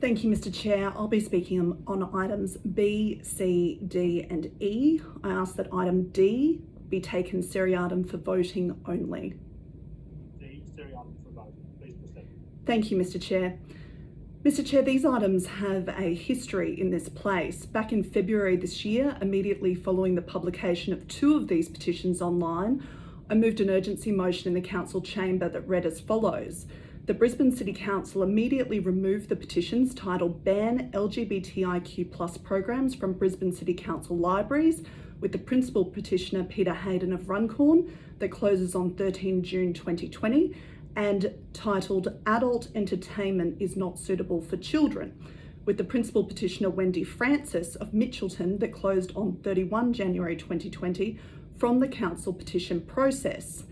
Thank you, Mr. Chair. I'll be speaking on items B, C, D and E. I ask that item D be taken seriatim for voting only. D, seriatim for voting. Please proceed. Thank you, Mr. Chair. Mr. Chair, these items have a history in this place. Back in February this year, immediately following the publication of 2 of these petitions online, I moved an urgency motion in the council chamber that read as follows. The Brisbane City Council immediately removed the petitions titled Ban LGBTIQ+ programs from Brisbane City Council libraries, with the principal petitioner Peter Hayden of Runcorn that closes on 13 June 2020, and titled Adult Entertainment is Not Suitable for Children, with the principal petitioner Wendy Francis of Mitchelton that closed on 31 January 2020 from the council petition process.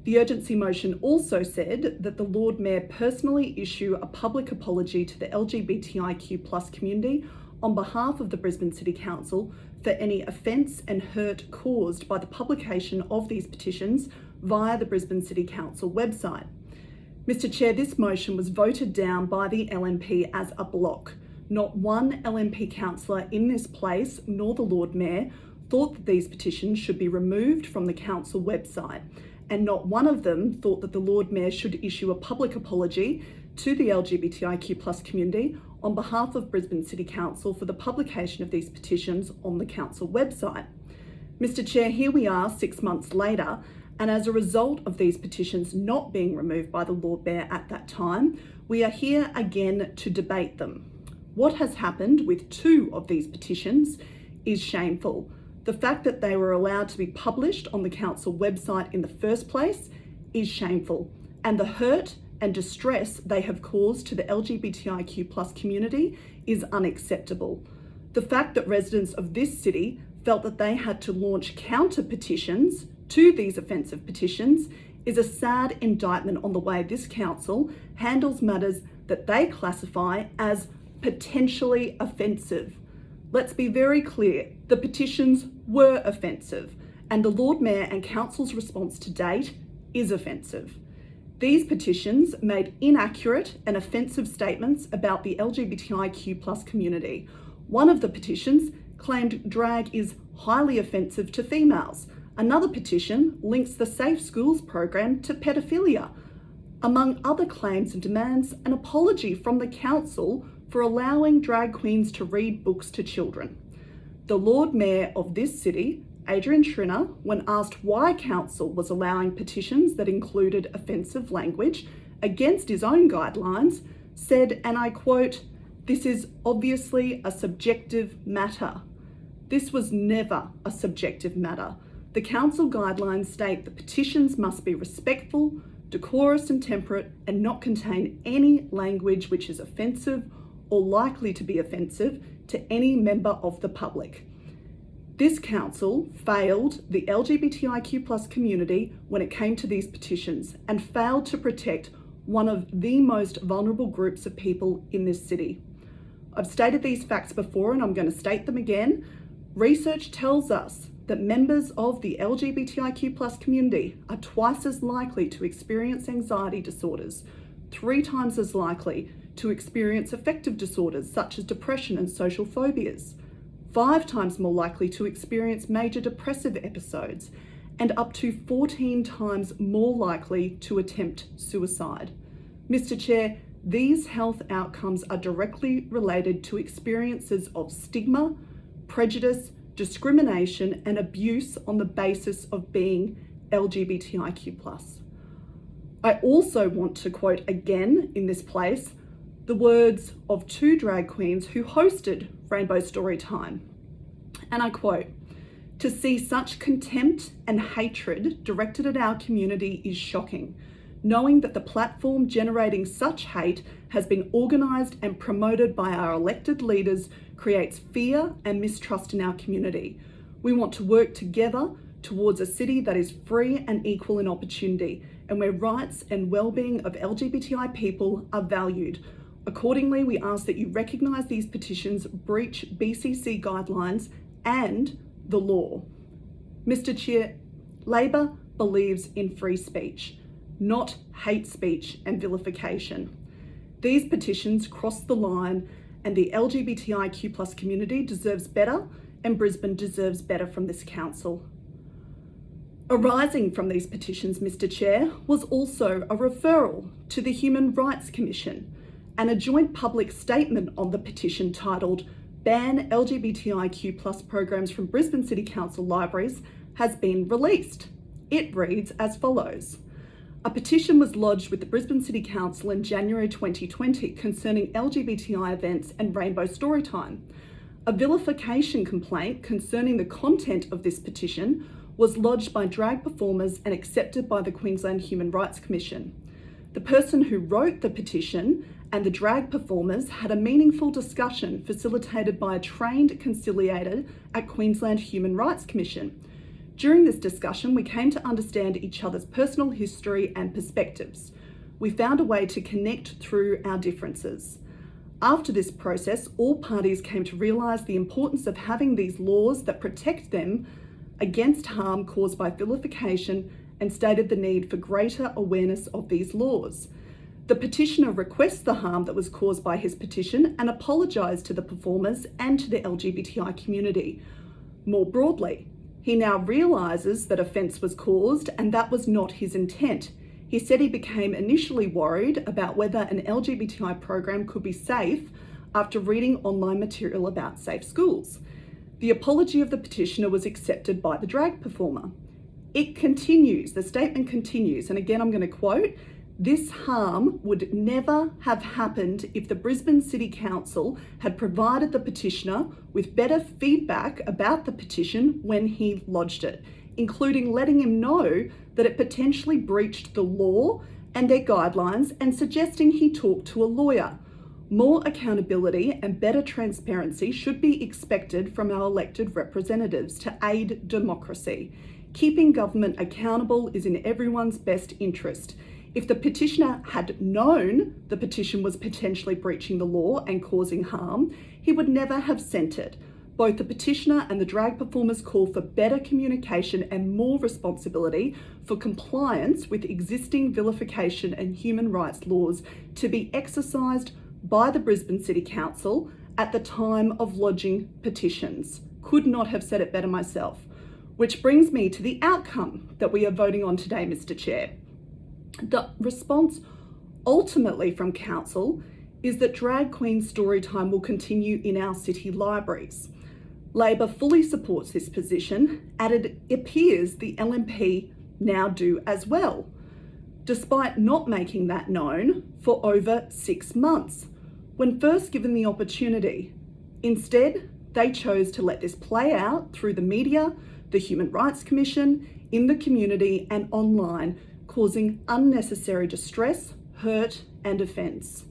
The urgency motion also said that the Lord Mayor personally issue a public apology to the LGBTIQ+ community on behalf of the Brisbane City Council for any offence and hurt caused by the publication of these petitions via the Brisbane City Council website. Mr. Chair, this motion was voted down by the LNP as a block. Not one LNP councillor in this place, nor the Lord Mayor, thought that these petitions should be removed from the council website, and not one of them thought that the Lord Mayor should issue a public apology to the LGBTIQ+ community on behalf of Brisbane City Council for the publication of these petitions on the council website. Mr. Chair, here we are 6 months later, and as a result of these petitions not being removed by the Lord Mayor at that time, we are here again to debate them. What has happened with 2 of these petitions is shameful. The fact that they were allowed to be published on the council website in the first place is shameful, and the hurt and distress they have caused to the LGBTIQ+ community is unacceptable. The fact that residents of this city felt that they had to launch counter petitions to these offensive petitions is a sad indictment on the way this council handles matters that they classify as potentially offensive. Let's be very clear, the petitions were offensive, and the Lord Mayor and Council's response to date is offensive. These petitions made inaccurate and offensive statements about the LGBTIQ+ community. One of the petitions claimed drag is highly offensive to females. Another petition links the Safe Schools program to pedophilia. Among other claims and demands, an apology from the council for allowing drag queens to read books to children. The Lord Mayor of this city, Adrian Schrinner, when asked why council was allowing petitions that included offensive language against his own guidelines, said, and I quote, "This is obviously a subjective matter." This was never a subjective matter. The council guidelines state that petitions must be respectful, decorous and temperate, and not contain any language which is offensive or likely to be offensive to any member of the public. This council failed the LGBTIQ+ community when it came to these petitions and failed to protect one of the most vulnerable groups of people in this city. I've stated these facts before and I'm going to state them again. Research tells us that members of the LGBTIQ+ community are twice as likely to experience anxiety disorders, 3 times as likely to experience affective disorders such as depression and social phobias, 5 times more likely to experience major depressive episodes, and up to 14 times more likely to attempt suicide. Mr. Chair, these health outcomes are directly related to experiences of stigma, prejudice, discrimination, and abuse on the basis of being LGBTIQ+. I also want to quote again in this place the words of 2 drag queens who hosted Rainbow Storytime. And I quote, "To see such contempt and hatred directed at our community is shocking. Knowing that the platform generating such hate has been organised and promoted by our elected leaders creates fear and mistrust in our community. We want to work together towards a city that is free and equal in opportunity, and where rights and well-being of LGBTI people are valued. Accordingly, we ask that you recognise these petitions breach BCC guidelines and the law." Mr. Chair, Labor believes in free speech, not hate speech and vilification. These petitions cross the line, and the LGBTIQ+ community deserves better, and Brisbane deserves better from this council. Arising from these petitions, Mr. Chair, was also a referral to the Human Rights Commission and a joint public statement on the petition titled "Ban LGBTIQ+ programs from Brisbane City Council libraries" has been released. It reads as follows. A petition was lodged with the Brisbane City Council in January 2020 concerning LGBTI events and Rainbow Storytime. A vilification complaint concerning the content of this petition was lodged by drag performers and accepted by the Queensland Human Rights Commission. The person who wrote the petition and the drag performers had a meaningful discussion facilitated by a trained conciliator at Queensland Human Rights Commission. During this discussion, we came to understand each other's personal history and perspectives. We found a way to connect through our differences. After this process, all parties came to realise the importance of having these laws that protect them against harm caused by vilification and stated the need for greater awareness of these laws. The petitioner requests the harm that was caused by his petition and apologised to the performers and to the LGBTI community. More broadly, he now realises that offence was caused and that was not his intent. He said he became initially worried about whether an LGBTI program could be safe after reading online material about safe schools. The apology of the petitioner was accepted by the drag performer. It continues, the statement continues, and again I'm going to quote, "This harm would never have happened if the Brisbane City Council had provided the petitioner with better feedback about the petition when he lodged it, including letting him know that it potentially breached the law and their guidelines and suggesting he talk to a lawyer. More accountability and better transparency should be expected from our elected representatives to aid democracy. Keeping government accountable is in everyone's best interest. If the petitioner had known the petition was potentially breaching the law and causing harm, he would never have sent it. Both the petitioner and the drag performers call for better communication and more responsibility for compliance with existing vilification and human rights laws to be exercised by the Brisbane City Council at the time of lodging petitions." Could not have said it better myself. Which brings me to the outcome that we are voting on today, Mr. Chair. The response ultimately from Council is that Drag Queen Storytime will continue in our city libraries. Labor fully supports this position, and it appears the LNP now do as well, despite not making that known for over 6 months when first given the opportunity. Instead, they chose to let this play out through the media, the Human Rights Commission, in the community and online, causing unnecessary distress, hurt and offence.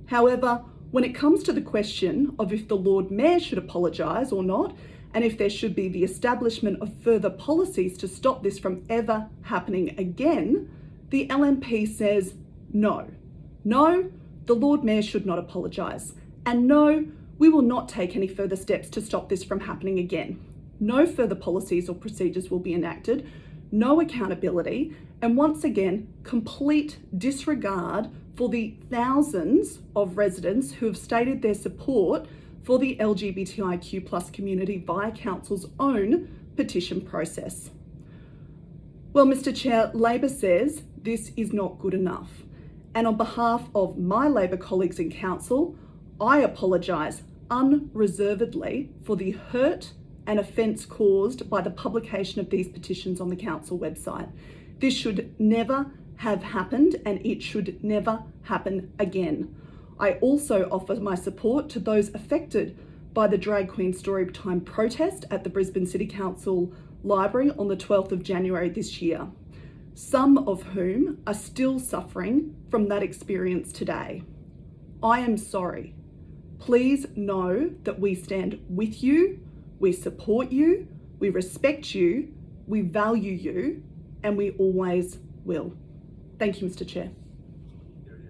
However, when it comes to the question of if the Lord Mayor should apologise or not, and if there should be the establishment of further policies to stop this from ever happening again, the LNP says no. No, the Lord Mayor should not apologise. And no, we will not take any further steps to stop this from happening again. No further policies or procedures will be enacted, no accountability, and once again, complete disregard for the thousands of residents who have stated their support for the LGBTIQ+ community via Council's own petition process. Well, Mr. Chair, Labor says this is not good enough. And on behalf of my Labor colleagues in Council, I apologise unreservedly for the hurt and offence caused by the publication of these petitions on the Council website. This should never have happened and it should never happen again. I also offer my support to those affected by the Drag Queen Storytime protest at the Brisbane City Council Library on the 12th of January this year, some of whom are still suffering from that experience today. I am sorry. Please know that we stand with you, we support you, we respect you, we value you, and we always will. Thank you, Mr. Chair.